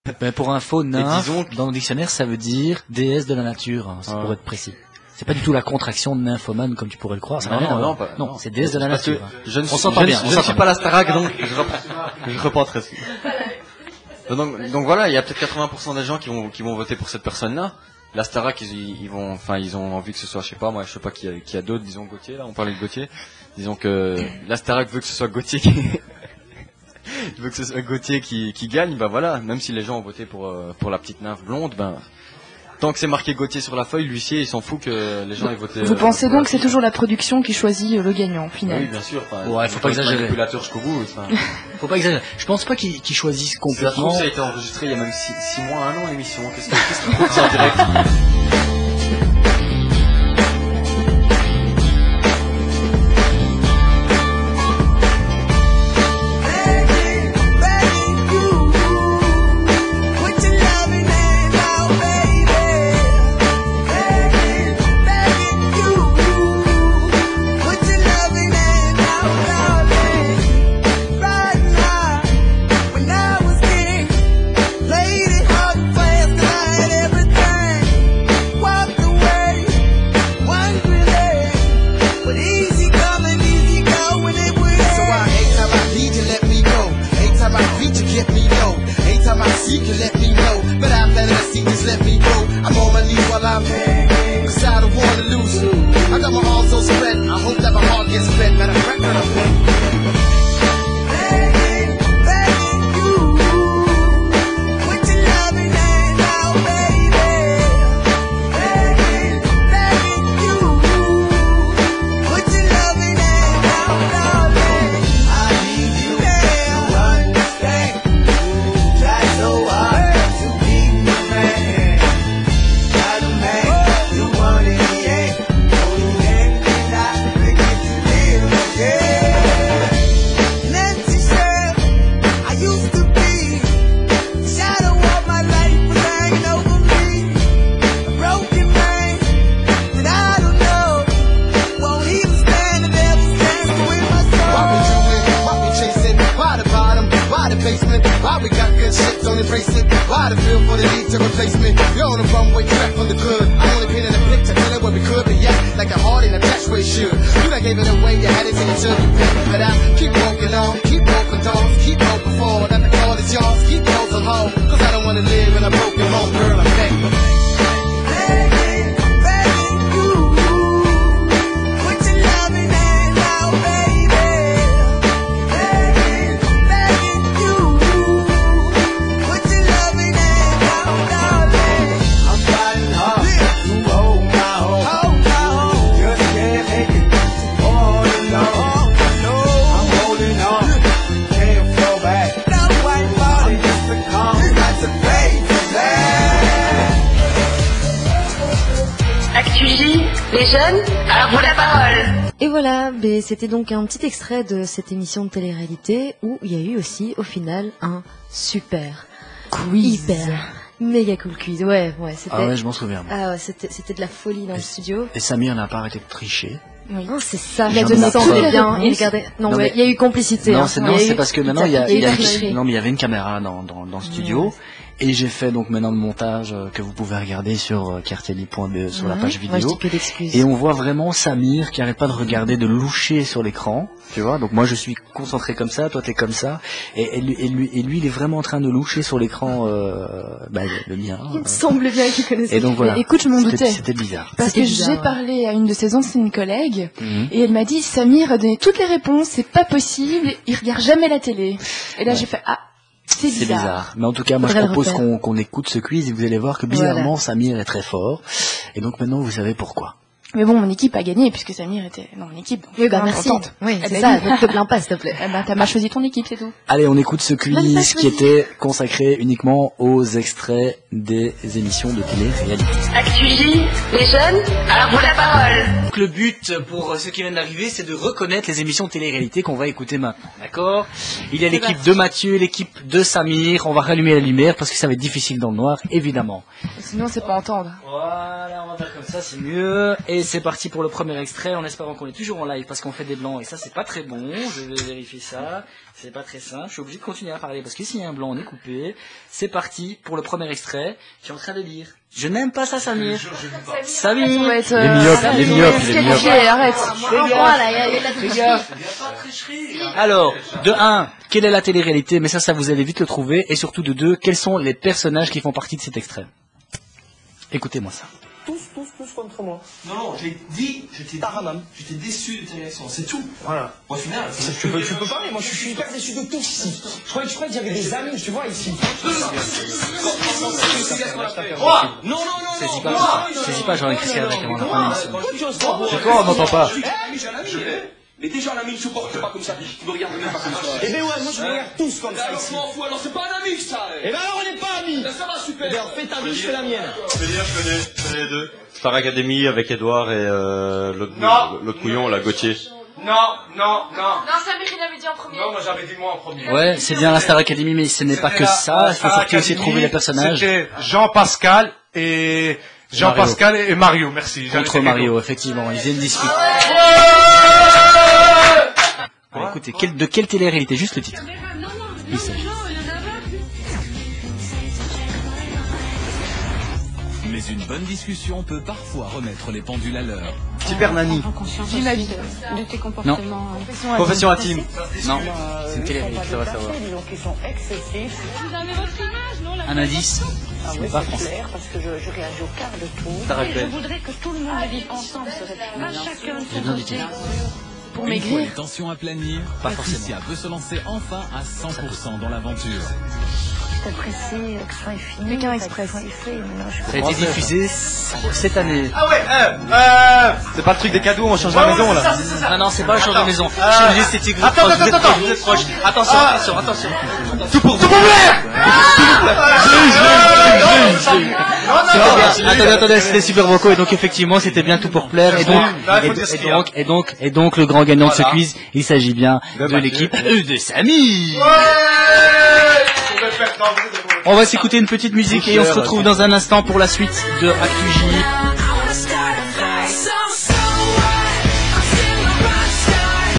Mais pour info, nymphe, disons dans le dictionnaire, ça veut dire déesse de la nature, hein, pour être précis. C'est pas du tout la contraction de nymphomane comme tu pourrais le croire. Ça non, c'est déesse de la nature. Je ne on s'entend bien. Je ne suis pas la Starac, donc je repenterai dessus. Donc voilà, il y a peut-être 80% des gens qui vont voter pour cette personne-là. La Starac, ils ont envie que ce soit, je sais pas, moi, je sais pas qui a d'autres, disons Gauthier, là, on parlait de Gauthier. Disons que la Starac veut que ce soit Gauthier qui gagne, bah voilà, même si les gens ont voté pour la petite nymphe blonde, ben, tant que c'est marqué Gauthier sur la feuille, l'huissier, il s'en fout que les gens aient voté. Vous pensez donc que c'est toujours la production qui choisit le gagnant, finalement? Oui, bien sûr. Ouais, faut pas exagérer. Manipulateur jusqu'au bout. Faut pas exagérer. Je pense pas qu'ils choisissent complètement. Ça a été enregistré il y a même 6 mois, 1 an l'émission. Qu'est-ce qu'ils font en direct? C'était donc un petit extrait de cette émission de télé-réalité où il y a eu aussi, au final, un super quiz. Hyper méga cool quiz. Ouais, c'était... Ah ouais, je m'en souviens. Ah ouais, c'était de la folie dans le studio. Et Samir n'a pas arrêté de tricher. Oui. Non, c'est ça. Il a donné toutes bien. Il regardait. Non, il y a eu complicité. Non, c'est parce que maintenant il y avait une caméra dans le studio. Ouais. Et j'ai fait donc maintenant le montage que vous pouvez regarder sur cartelli.be sur la page vidéo. Moi, je dis que d'excuses. Et on voit vraiment Samir qui arrête pas de regarder, de loucher sur l'écran, tu vois. Donc moi je suis concentré comme ça, toi t'es comme ça, et lui il est vraiment en train de loucher sur l'écran le mien. Il me semble bien qu'il connaissait. Et donc voilà. Mais écoute, je m'en doutais. C'était bizarre. Parce que j'ai parlé à une de ses anciennes collègues et elle m'a dit Samir a donné toutes les réponses, c'est pas possible, il regarde jamais la télé. Et là j'ai fait c'est bizarre. Mais en tout cas, moi je propose qu'on écoute ce quiz et vous allez voir que bizarrement Samir est très fort. Et donc maintenant vous savez pourquoi. Mais bon, mon équipe a gagné puisque Samir était dans mon équipe. Oui, merci. Contente. Oui, c'est ça. Ne te plains pas, s'il te plaît. T'as mal choisi ton équipe, c'est tout. Allez, on écoute ce quiz qui était consacré uniquement aux extraits des émissions de télé-réalité. Actually, les jeunes, à vous la parole. Donc le but pour ceux qui viennent d'arriver, c'est de reconnaître les émissions de télé-réalité qu'on va écouter maintenant. D'accord ? Il y a l'équipe de Mathieu, l'équipe de Samir. On va rallumer la lumière parce que ça va être difficile dans le noir, évidemment. Sinon, c'est pas entendre. Voilà, on va faire comme ça, c'est mieux. Et c'est parti pour le premier extrait, en espérant qu'on est toujours en live parce qu'on fait des blancs et ça c'est pas très bon, je vais vérifier ça, c'est pas très simple, je suis obligé de continuer à parler parce que s'il y a un blanc on est coupé. C'est parti pour le premier extrait, tu es en train de lire. Je n'aime pas ça Samir. Samir, Ça va être, les myopes. Arrête. Fais gaffe. Alors, de 1, quelle est la télé-réalité, mais ça vous allez vite le trouver, et surtout de 2, quels sont les personnages qui font partie de cet extrait. Écoutez-moi ça. Tous contre moi. Non, je l'ai dit, j'étais déçu de tes réactions, c'est tout. Voilà. Au final, Tu peux parler, moi je suis hyper déçu de tous ici. Je croyais qu'il y avait des amis, tu vois, ici. Non. Saisis pas, j'aurais écrit ça avec un enfant. C'est toi, on n'entend pas. Mais déjà un ami ne supporte pas comme ça, tu me regardes même pas comme ça. Eh ben ouais, moi je me regarde tous comme ça Alors ici. je m'en fous, alors c'est pas un ami ça. Eh ben alors on n'est pas amis. Ça va super. Eh ben fais ta vie, je fais la mienne. Je connais les deux. Star Academy avec Edouard et l'autre couillon, la Gauthier. Non. Non, Samir, il avait dit en premier. Non, moi j'avais dit moi en premier. Ouais, c'est bien la Star Academy, mais ce n'est pas que ça, il faut surtout aussi trouver les personnages. C'était Jean-Pascal et Mario, merci. Contre Mario, effectivement, ils viennent discuter. Bon, écoutez, de quelle télé-réalité, juste le titre. Il s'agit. Mais une bonne discussion peut parfois remettre les pendules à l'heure. Super Nanny. Dis ma vie. De tes comportements. Profession intime. Non, c'est une télé-réalité, ça va savoir. Qui sont excessifs. Un indice, ce n'est pas français. Parce que je réagis au quart de tour. Star Academy. voudrais que tout le monde vive ensemble, pas chacun de J'ai bien dit. Pour Une fois maigrir. les tensions à planir, Pas Patricia peut se lancer enfin à 100% dans l'aventure. T'apprécies que ça est fini. Pékin Express. Ça a été diffusé cette année. Ah ouais, C'est pas le truc des cadeaux, on change la maison là. Ah non, c'est pas le genre de maison. Je me dis, c'était que vous êtes proche. Attention. Tout pour Attendez, c'était super vocaux et donc effectivement c'était bien tout pour plaire et donc le grand gagnant de ce quiz, il s'agit bien de l'équipe de Samy. On va s'écouter une petite musique et on se retrouve dans un instant pour la suite de ActuJ.